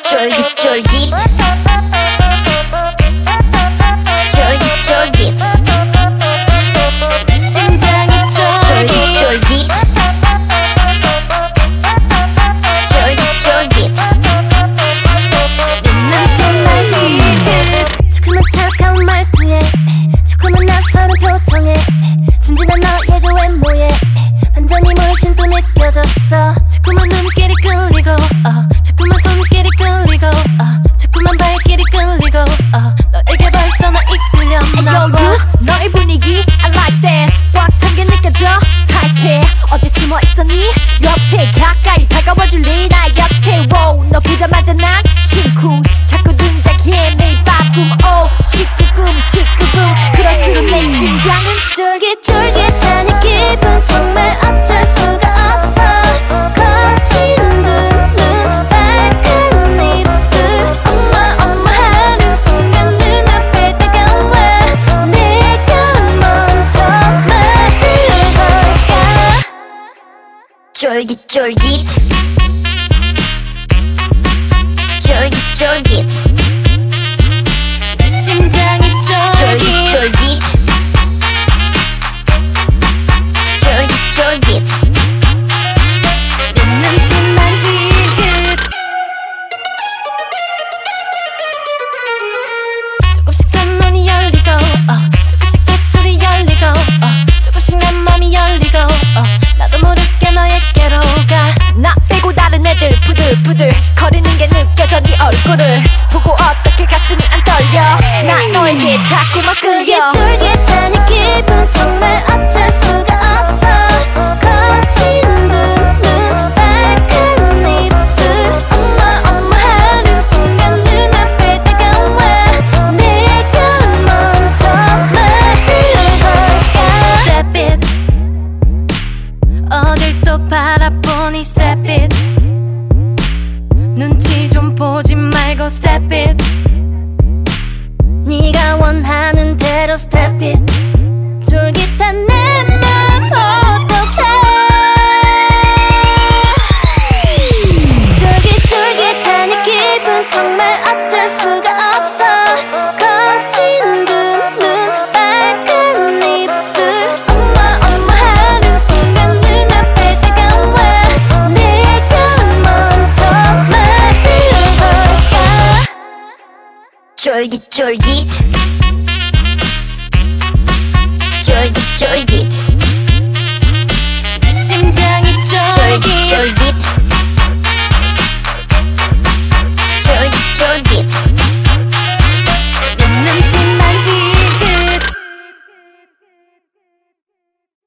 쫄깃쫄깃 쫄깃쫄깃 심장이 쫄깃쫄깃 쫄깃쫄깃 난 정말 희극 조금만 차가운 말투에 조금만 낯설은 표정에 순진한 너의 그 외모에 반전이 물씬 또 느껴졌어. 자꾸만 눈길이 끌리고 자꾸만 손길이 끌리고 자꾸만 발길이 끌리고 너에게 벌써 나 이끌렸나 봐. you, 너의 분위기 I like that 꽉 찬 게 느껴져 타이트해 어디 숨어 있었니 옆에 가까이 다가와줄래 나 곁에 wow, 너 보자마자 난 심쿵 자꾸 등장해 매일 밤 꿈 oh 시끄금 그럴수록 내 심장은 쫄깃쫄깃한 이 기분 정말 어쩔 수가 없어. 거친 눈 빨간 입술 엄마 하는 순간 눈앞에 다가와 내가 먼저 말을 걸까. 쫄깃쫄깃 쫄깃쫄깃 내 심장이 쫄깃 쫄깃쫄깃 쫄깃쫄깃 난 정말 희극 조금씩 난 눈이 열리고 조금씩 입술이 열리고 조금씩 내 맘이 열리고 나도 모르게 너에게로 가. 나 빼고 다른 애들 부들부들 거리는 게 느껴져 네 얼굴을 보고 어떻게 가슴이 안 떨려 나 너에게 자꾸만 끌려 쫄깃쫄깃한 이 기분 정말 어쩔 수가 없어. 거친 눈 빨간 입술 엄마 하는 순간 눈앞에 다가와 내가 먼저 말을 걸까. Step it 어딜 또 바라보니 Step it 눈치 좀 보지 말고 Step it 네가 원하는 대로 Step it 쫄깃한 내 맘 어떡해. 쫄깃쫄깃한 이 기분 정말 어쩔 수가 없어. 거친 눈 빨간 입술 엄마 하는 순간 눈앞에 다가와 내가 먼저 말을 걸까. 쫄깃쫄깃 쫄깃쫄깃